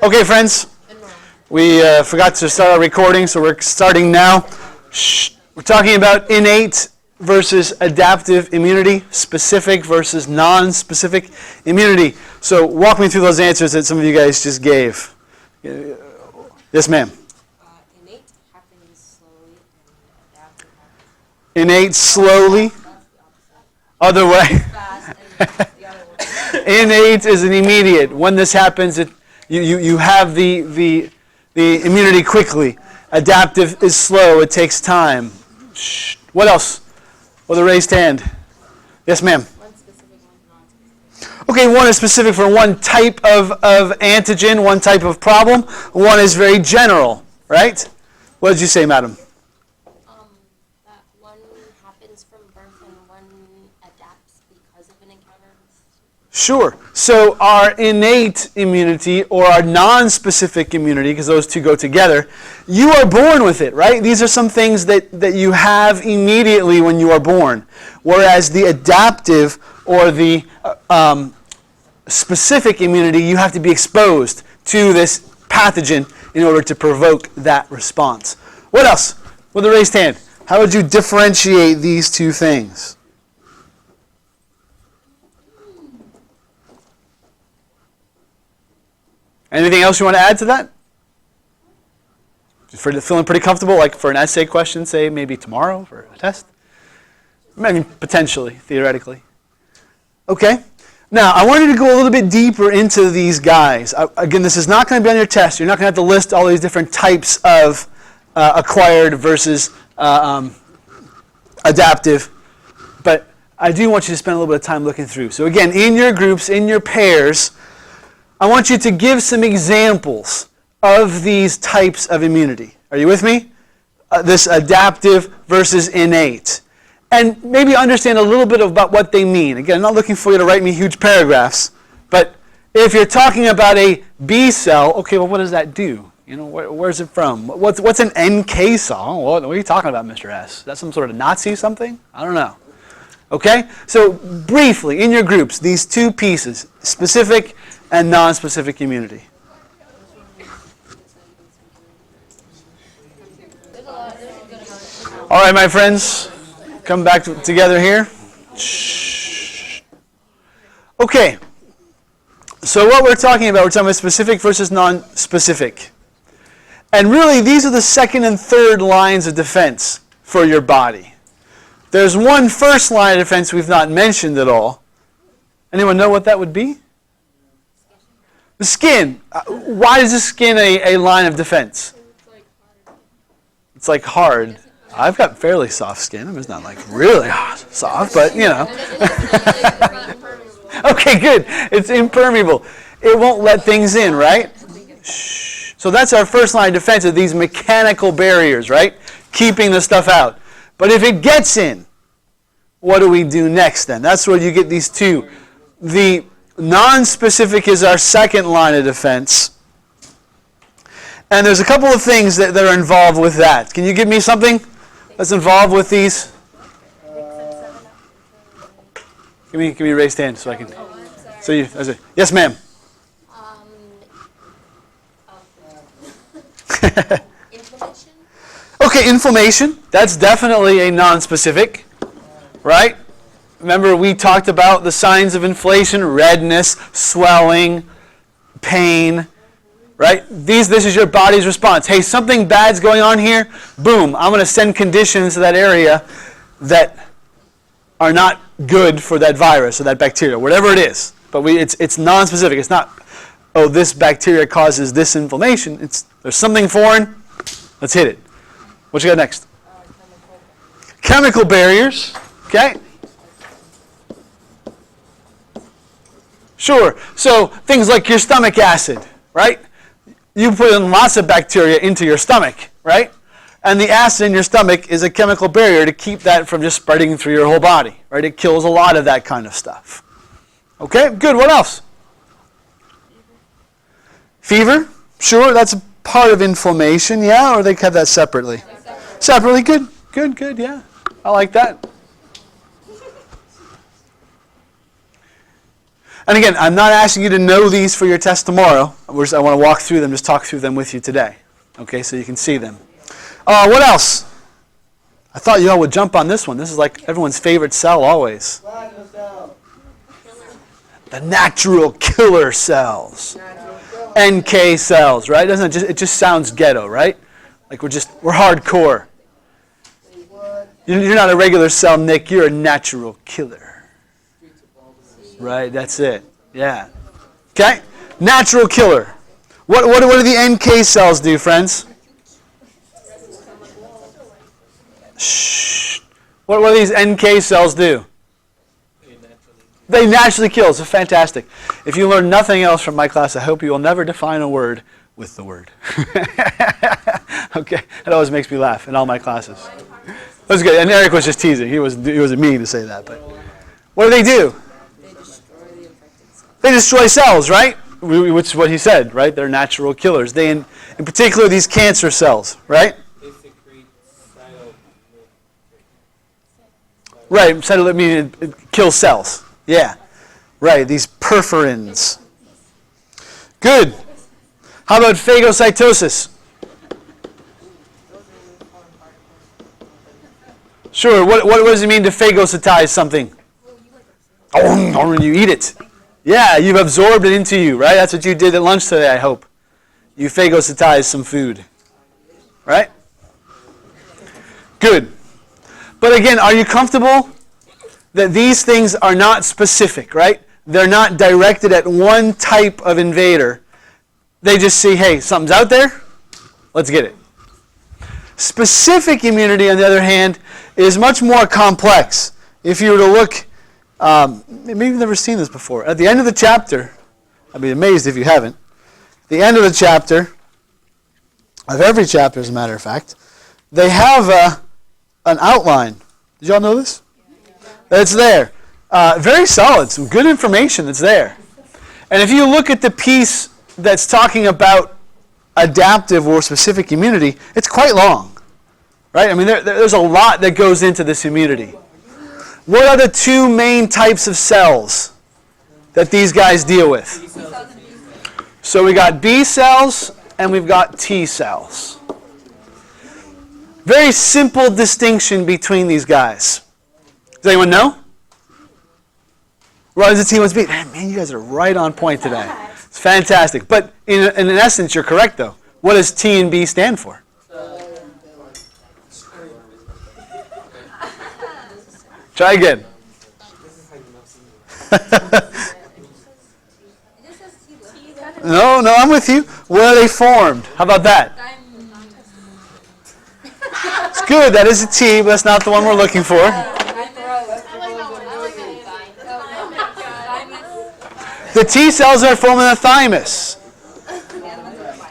Okay, friends, we forgot to start our recording, so we're starting now. We're talking about innate versus adaptive immunity, specific versus non-specific immunity. So walk me through those answers that some of you guys just gave. Yes, ma'am. Innate happens slowly and adaptive happens. Innate slowly. Other way. Fast and the other one. Innate is an immediate. When this happens, you have the immunity quickly. Adaptive is slow. It takes time. What else? With a raised hand. Yes, ma'am. One specific, one non-specific. Okay, one is specific for one type of antigen, one type of problem. One is very general, right? What did you say, madam? That one happens from birth and one adapts because of an encounter. Sure. So our innate immunity or our non-specific immunity, because those two go together, you are born with it, right? These are some things that you have immediately when you are born. Whereas the adaptive or the specific immunity, you have to be exposed to this pathogen in order to provoke that response. What else? With a raised hand, how would you differentiate these two things? Anything else you want to add to that? Feeling pretty comfortable, like for an essay question, say maybe tomorrow for a test? Maybe potentially, theoretically. Okay. Now, I wanted to go a little bit deeper into these guys. Again, this is not going to be on your test. You're not going to have to list all these different types of acquired versus adaptive. But I do want you to spend a little bit of time looking through. So again, in your groups, in your pairs, I want you to give some examples of these types of immunity. Are you with me? This adaptive versus innate. And maybe understand a little bit about what they mean. Again, I'm not looking for you to write me huge paragraphs, but if you're talking about a B cell, okay, well, what does that do? You know, where's it from? What's an NK cell? What are you talking about, Mr. S? Is that some sort of Nazi something? I don't know. Okay? So briefly, in your groups, these two pieces, specific and non-specific immunity. All right, my friends, come back together here. Okay, so what we're talking about specific versus non-specific. And really, these are the second and third lines of defense for your body. There's one first line of defense we've not mentioned at all. Anyone know what that would be? The skin. Why is the skin a line of defense? It's like hard. I've got fairly soft skin. It's not like really soft, but you know. Okay, good. It's impermeable. It won't let things in, right? Shh. So that's our first line of defense of these mechanical barriers, right? Keeping the stuff out. But if it gets in, what do we do next then? That's where you get these two. The non-specific is our second line of defense. And there's a couple of things that are involved with that. Can you give me something that's involved with these? Give me a raised hand so I can. So you, yes, ma'am. Inflammation? Okay, inflammation. That's definitely a non-specific, right? Remember, we talked about the signs of inflation: redness, swelling, pain, right? This is your body's response. Hey, something bad's going on here. Boom, I'm going to send conditions to that area that are not good for that virus or that bacteria, whatever it is. But it's non-specific. It's not, oh, this bacteria causes this inflammation. There's something foreign. Let's hit it. What you got next? Chemical barriers. Okay. Sure. So things like your stomach acid, right? You put in lots of bacteria into your stomach, right? And the acid in your stomach is a chemical barrier to keep that from just spreading through your whole body, right? It kills a lot of that kind of stuff. Okay, good. What else? Fever. Sure, that's a part of inflammation, yeah? Or they have that separately? Separately, good, yeah. I like that. And again, I'm not asking you to know these for your test tomorrow. I want to walk through them, just talk through them with you today. Okay, so you can see them. What else? I thought you all would jump on this one. This is like everyone's favorite cell always. The natural killer cells. NK cells, right? Doesn't it just sounds ghetto, right? Like we're hardcore. You're not a regular cell, Nick. You're a natural killer. Right? That's it. Yeah. Okay? Natural killer. What do the NK cells do, friends? Shh. What do these NK cells do? They naturally kill. So fantastic. If you learn nothing else from my class, I hope you will never define a word with the word. Okay? It always makes me laugh in all my classes. That was good. And Eric was just teasing. He wasn't meaning to say that. But what do? They destroy the infected cells. They destroy cells, right? Which is what he said, right? They're natural killers. They, in particular, these cancer cells, right? They secrete cytokine. Right. Cytokine means it kills cells. Yeah. Right. These perforins. Good. How about phagocytosis? Sure. What does it mean to phagocytize something? Oh, you eat it. Yeah, you've absorbed it into you, right? That's what you did at lunch today, I hope. You phagocytized some food. Right? Good. But again, are you comfortable that these things are not specific, right? They're not directed at one type of invader. They just see, hey, something's out there. Let's get it. Specific immunity, on the other hand, is much more complex. If you were to look, maybe you've never seen this before. At the end of the chapter, I'd be amazed if you haven't. At the end of the chapter, of every chapter as a matter of fact, they have an outline. Did y'all know this? That's there. Very solid, some good information that's there. And if you look at the piece that's talking about adaptive or specific immunity, it's quite long, right? I mean, there's a lot that goes into this immunity. What are the two main types of cells that these guys deal with? So we got B cells and we've got T cells. Very simple distinction between these guys. Does anyone know? What does the T ones be? Man, you guys are right on point today. It's fantastic. But in essence, you're correct, though. What does T and B stand for? Try again. No, I'm with you. Where are they formed? How about that? It's good. That is a T, but that's not the one we're looking for. The T cells are formed in the thymus.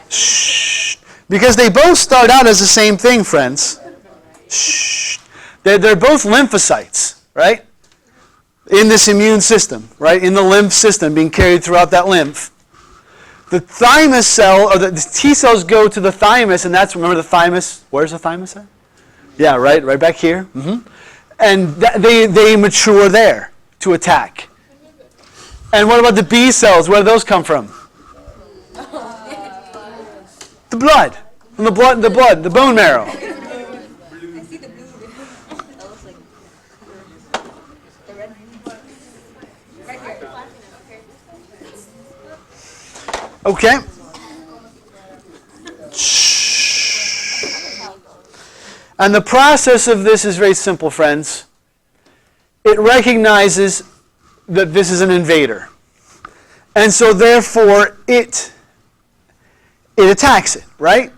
Shh. Because they both start out as the same thing, friends. Shh. They're both lymphocytes, right? In this immune system, right? In the lymph system being carried throughout that lymph. The thymus cell, or the T cells go to the thymus, and that's, remember the thymus, where's the thymus at? Yeah, right back here. Mm-hmm. And they mature there to attack. And what about the B cells? Where do those come from? The blood. From the bone marrow. Okay. And the process of this is very simple, friends. It recognizes that this is an invader. And so therefore it attacks it, right?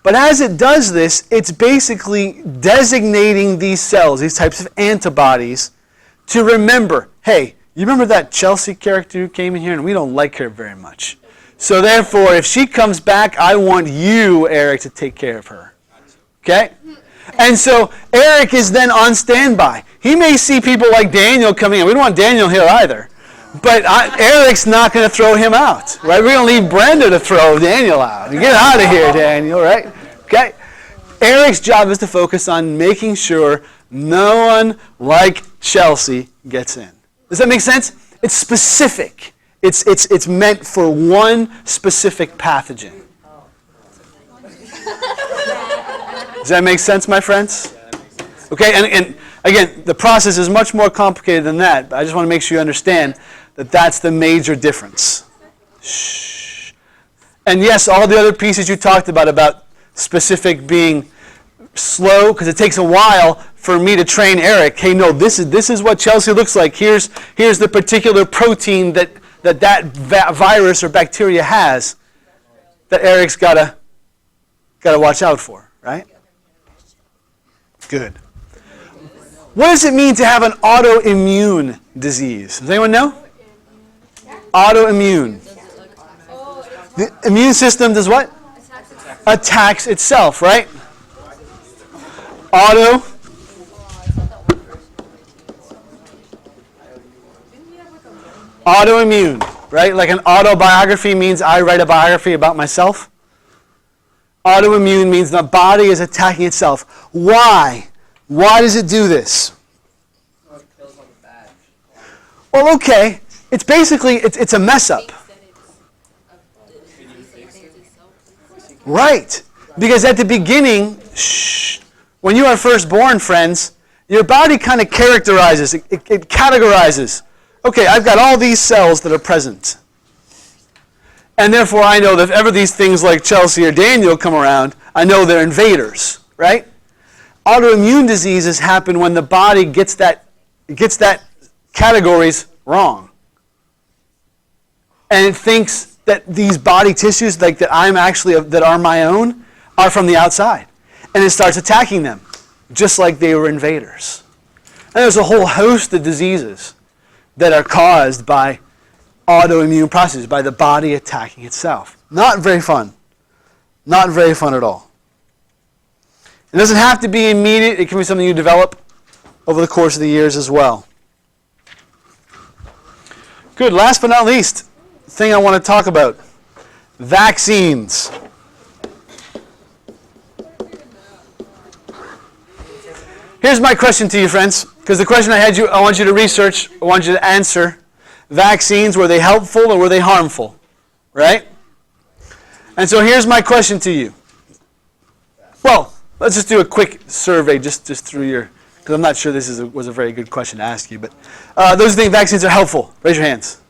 But as it does this, it's basically designating these cells, these types of antibodies, to remember, hey, you remember that Chelsea character who came in here and we don't like her very much. So therefore, if she comes back, I want you, Eric, to take care of her. Okay? And so Eric is then on standby. He may see people like Daniel coming in. We don't want Daniel here either. But Eric's not going to throw him out. Right? We're going to leave Brenda to throw Daniel out. Get out of here, Daniel, right? Okay? Eric's job is to focus on making sure no one like Chelsea gets in. Does that make sense? It's specific. It's meant for one specific pathogen. Does that make sense, my friends? Okay, and again, the process is much more complicated than that, but I just want to make sure you understand that that's the major difference. Shh. And yes, all the other pieces you talked about specific being slow, because it takes a while for me to train Eric. Hey, no, this is what Chelsea looks like. Here's the particular protein that virus or bacteria has that Eric's gotta watch out for, right? Good. What does it mean to have an autoimmune disease? Does anyone know? Autoimmune. The immune system does what? Attacks itself, right? Autoimmune, right? Like an autobiography means I write a biography about myself. Autoimmune means the body is attacking itself. Why? Why does it do this? Well, okay. It's basically, it's a mess up. Right. Because at the beginning, when you are first born, friends, your body kind of characterizes, it categorizes. Okay, I've got all these cells that are present. And therefore I know that if ever these things like Chelsea or Daniel come around, I know they're invaders, right? Autoimmune diseases happen when the body gets that categories wrong. And it thinks that these body tissues that I'm actually, that are my own, are from the outside. And it starts attacking them, just like they were invaders. And there's a whole host of diseases that are caused by autoimmune processes, by the body attacking itself. Not very fun. Not very fun at all. It doesn't have to be immediate. It can be something you develop over the course of the years as well. Good. Last but not least, the thing I want to talk about, vaccines. Here's my question to you, friends, because the question I want you to research, I want you to answer. Vaccines, were they helpful or were they harmful? Right? And so here's my question to you. Well, let's just do a quick survey just through your, because I'm not sure this was a very good question to ask you, but those who think vaccines are helpful, raise your hands.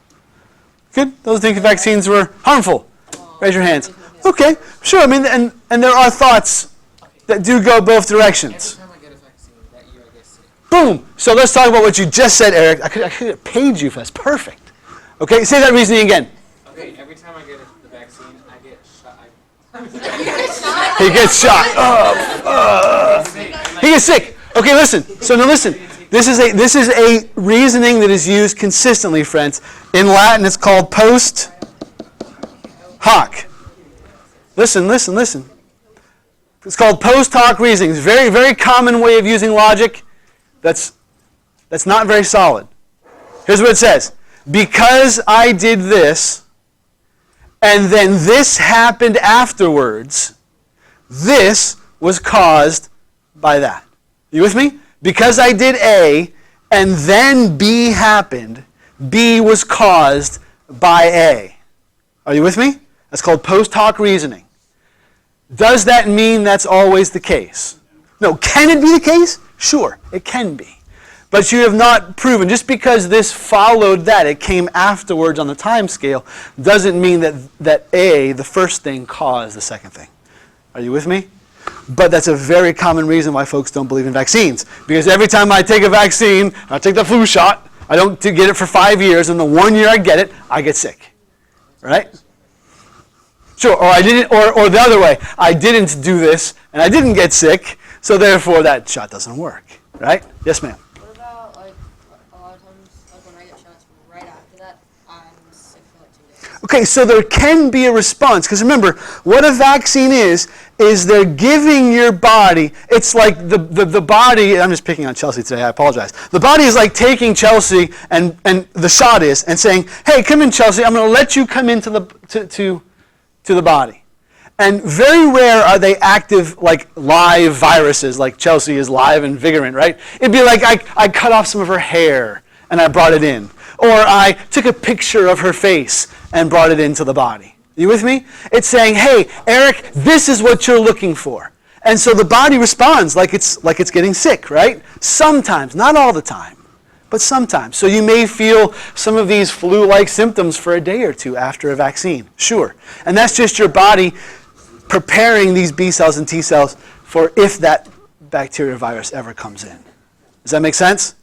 Good? Those who think vaccines were harmful, raise your hands. Okay, sure, I mean, and there are thoughts that do go both directions. Boom! So let's talk about what you just said, Eric. I could have paid you for this. Perfect. Okay, say that reasoning again. Okay, every time I get the vaccine, I get shot. He gets shot. He gets sick. Okay, listen. So now listen. This is a reasoning that is used consistently, friends. In Latin, it's called post hoc. Listen. It's called post hoc reasoning. It's a very, very common way of using logic. That's not very solid. Here's what it says. Because I did this, and then this happened afterwards, this was caused by that. You with me? Because I did A, and then B happened, B was caused by A. Are you with me? That's called post hoc reasoning. Does that mean that's always the case? No. Can it be the case? Sure, it can be. But you have not proven, just because this followed that, it came afterwards on the time scale, doesn't mean that A, the first thing, caused the second thing. Are you with me? But that's a very common reason why folks don't believe in vaccines. Because every time I take a vaccine, I take the flu shot, I don't get it for 5 years, and the 1 year I get it, I get sick. Right? Sure, or I didn't, or the other way, I didn't do this, and I didn't get sick, so therefore that shot doesn't work. Right? Yes, ma'am. What about, like, a lot of times, like, when I get shots right after that, I'm sick for like 2 days. Okay, so there can be a response, because remember, what a vaccine is they're giving your body, it's like the body, I'm just picking on Chelsea today, I apologize. The body is like taking Chelsea, and the shot is, and saying, hey, come in, Chelsea, I'm going to let you come into the body. And very rare are they active, like live viruses, like Chelsea is live and vigorant, right? It'd be like I cut off some of her hair and I brought it in. Or I took a picture of her face and brought it into the body. You with me? It's saying, hey, Eric, this is what you're looking for. And so the body responds like it's getting sick, right? Sometimes, not all the time, but sometimes. So you may feel some of these flu-like symptoms for a day or two after a vaccine, sure. And that's just your body preparing these B cells and T cells for if that bacteria or virus ever comes in. Does that make sense?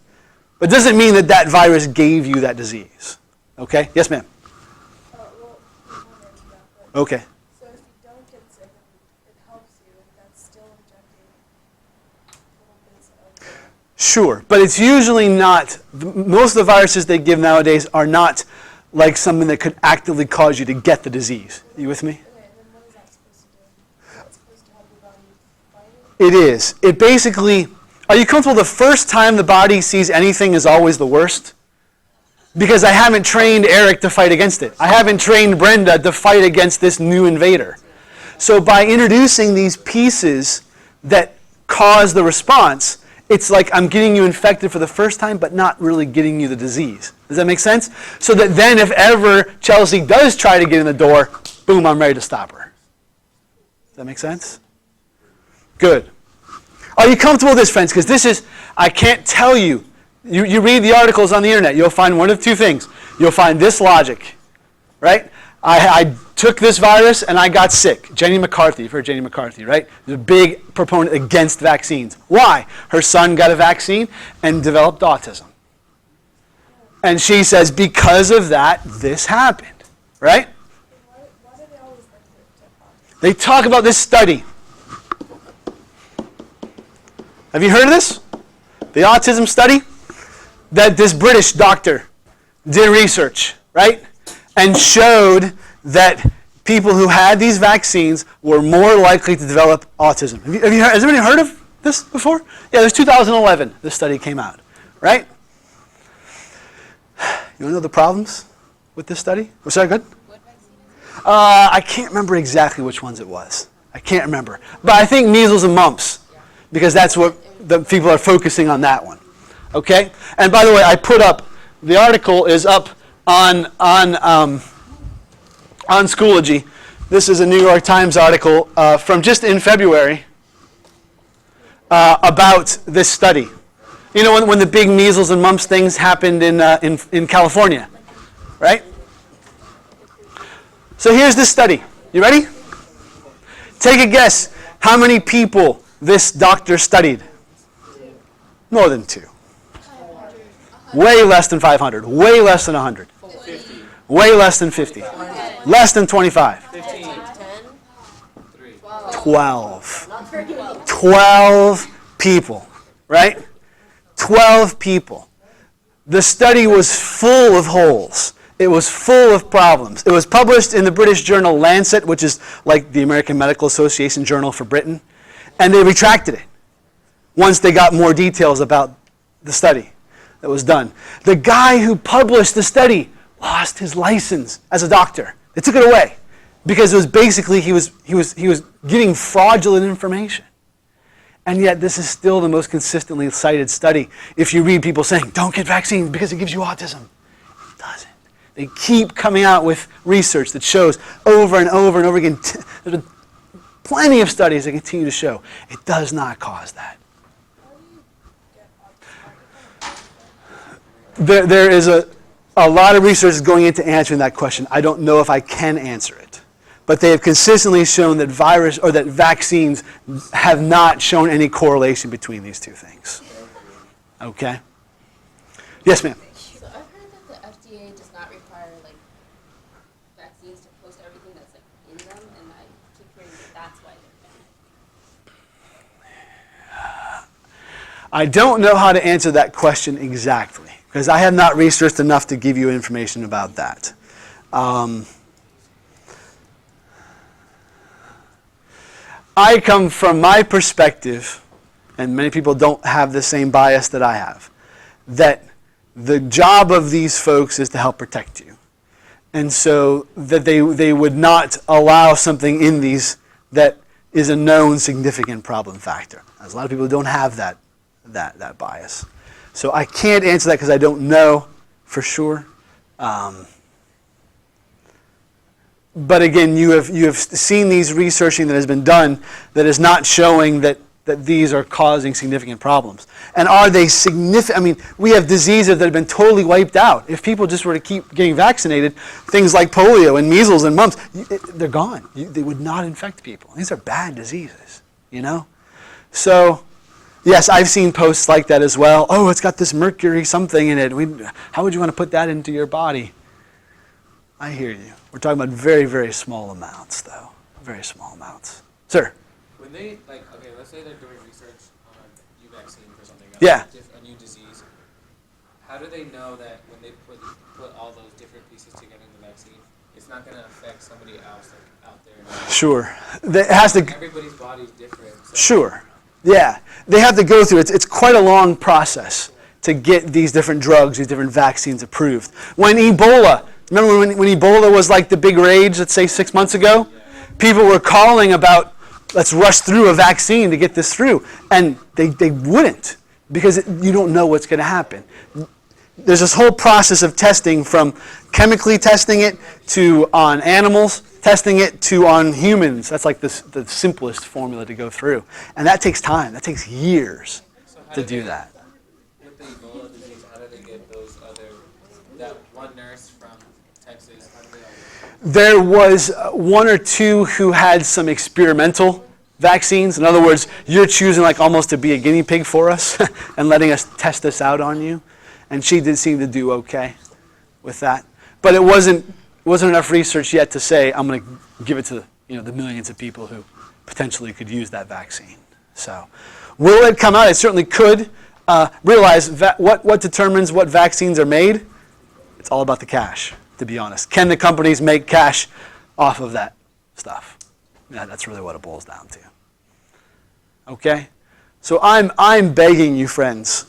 But it doesn't mean that that virus gave you that disease. Okay? Yes, ma'am? Well, we won't answer that, but Okay. so if you don't get sick and it helps you, and that's still injecting little bits of Sure, but it's usually not, most of the viruses they give nowadays are not like something that could actively cause you to get the disease. You with me? okay, and then what is that supposed to do? Is that supposed to help your body fight it? It is. It basically, are you comfortable the first time the body sees anything is always the worst? Because I haven't trained Eric to fight against it. I haven't trained Brenda to fight against this new invader. So by introducing these pieces that cause the response, it's like I'm getting you infected for the first time, but not really getting you the disease. Does that make sense? So that then if ever Chelsea does try to get in the door, boom, I'm ready to stop her. Does that make sense? Good. Are you comfortable with this, friends? Because this is, I can't tell you. You read the articles on the internet, you'll find one of two things. You'll find this logic, right? I took this virus and I got sick. Jenny McCarthy, you've heard Jenny McCarthy, right? She's a big proponent against vaccines. Why? Her son got a vaccine and developed autism. And she says, because of that, this happened, right? Why do they always like to talk? They talk about this study. Have you heard of this? The autism study? That this British doctor did research, right? And showed that people who had these vaccines were more likely to develop autism. Has anybody heard of this before? Yeah, it was 2011 this study came out, right? You want to know the problems with this study? Was that good? What vaccine is it? I can't remember exactly which ones it was. I can't remember. But I think measles and mumps, because that's what the people are focusing on that one. Okay? And by the way, I put up, the article is up on Schoology. This is a New York Times article from just in February about this study. You know, when the big measles and mumps things happened in California, right? So here's this study. You ready? Take a guess how many people this doctor studied. More than 2. Way less than 500. Way less than 100. 50. Way less than 50. Less than 25. 15. 10? 3. 12. 12 people, right? 12 people. The study was full of holes. It was full of problems. It was published in the British journal Lancet, which is like the American Medical Association journal for Britain, and they retracted it once they got more details about the study that was done. The guy who published the study lost his license as a doctor. They took it away because it was basically he was giving fraudulent information. And yet this is still the most consistently cited study. If you read people saying, don't get vaccines because it gives you autism. It doesn't. They keep coming out with research that shows over and over and over again. There's been plenty of studies that continue to show it does not cause that. There is a lot of research going into answering that question. I don't know if I can answer it. But they have consistently shown that that vaccines have not shown any correlation between these two things. Okay? Yes, ma'am. So I've heard that the FDA does not require vaccines to post everything that's in them, and I keep hearing that's why they're banned. I don't know how to answer that question exactly, because I have not researched enough to give you information about that. I come from my perspective, and many people don't have the same bias that I have, that the job of these folks is to help protect you. And so that they would not allow something in these that is a known significant problem factor. As a lot of people don't have that bias. So I can't answer that because I don't know for sure. But again, you have seen these researching that has been done that is not showing that these are causing significant problems. And are they significant? I mean, we have diseases that have been totally wiped out. If people just were to keep getting vaccinated, things like polio and measles and mumps, they're gone. They would not infect people. These are bad diseases, you know? So, yes, I've seen posts like that as well. Oh, it's got this mercury something in it. How would you want to put that into your body? I hear you. We're talking about very, very small amounts, though. Very small amounts. Sir? When they, like, okay, let's say they're doing research on a new vaccine for something else, Yeah. a new disease. How do they know that when they put all those different pieces together in the vaccine, it's not going to affect somebody else, like, out there? Sure. It has to. Everybody's body's different. So. Sure. Yeah. They have to go through it. It's quite a long process to get these different drugs, these different vaccines approved. When Ebola, remember when Ebola was like the big rage, let's say 6 months ago? People were calling about, let's rush through a vaccine to get this through. And they wouldn't, because you don't know what's going to happen. There's this whole process of testing, from chemically testing it to on animals, testing it to on humans. That's like the simplest formula to go through. And that takes time. That takes years to do that. With the Ebola disease, how do they get that one nurse from Texas, how do they all There was one or two who had some experimental vaccines. In other words, you're choosing like almost to be a guinea pig for us and letting us test this out on you. And she did seem to do okay with that. But it wasn't enough research yet to say I'm going to give it to the millions of people who potentially could use that vaccine. So will it come out? It certainly could. Realize what determines what vaccines are made? It's all about the cash, to be honest. Can the companies make cash off of that stuff? Yeah, that's really what it boils down to. Okay? So I'm begging you, friends,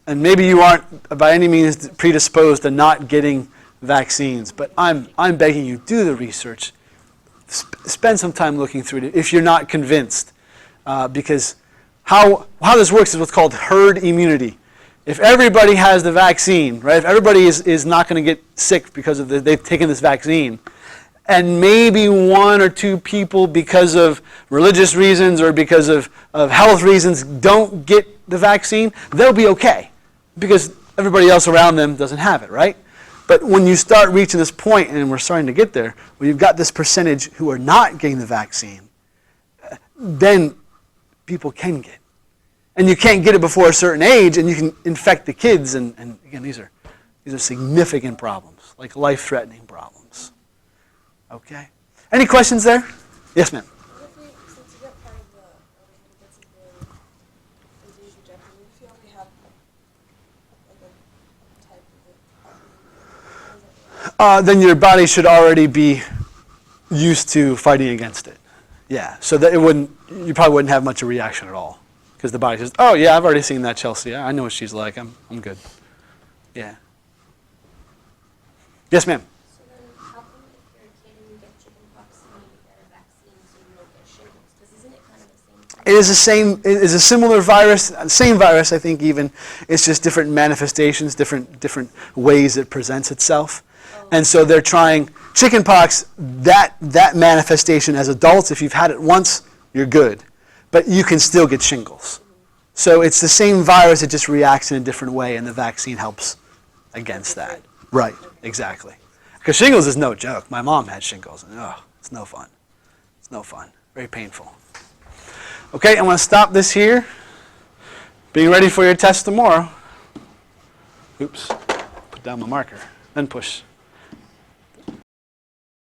and maybe you aren't by any means predisposed to not getting vaccines, but I'm begging you, do the research. Spend some time looking through it if you're not convinced. Because how this works is what's called herd immunity. If everybody has the vaccine, right? If everybody is not going to get sick because of they've taken this vaccine, and maybe one or two people, because of religious reasons or because of health reasons, don't get the vaccine, they'll be okay because everybody else around them doesn't have it, right? But when you start reaching this point, and we're starting to get there, where you've got this percentage who are not getting the vaccine, then people can get it. And you can't get it before a certain age, and you can infect the kids. And again, these are significant problems, like life-threatening problems. Okay? Any questions there? Yes, ma'am. Since you get part of the gets the disease rejection, if you only have like a type of it, Then your body should already be used to fighting against it. Yeah, so that you probably wouldn't have much of a reaction at all. Because the body says, oh yeah, I've already seen that Chelsea. I know what she's like. I'm good. Yeah. Yes, ma'am. So then, how come if you're a kid and you get chickenpox, you need to get a vaccine so you don't get shingles? Because isn't it kind of the same thing? It is the same. It is a similar virus. Same virus, I think. Even it's just different manifestations, different ways it presents itself. And so they're trying chickenpox. That manifestation as adults, if you've had it once, you're good. But you can still get shingles. So it's the same virus, it just reacts in a different way, and the vaccine helps against that. Right, exactly. Because shingles is no joke. My mom had shingles, and it's no fun. It's no fun. Very painful. Okay, I'm going to stop this here. Being ready for your test tomorrow. Oops, put down my marker, then push.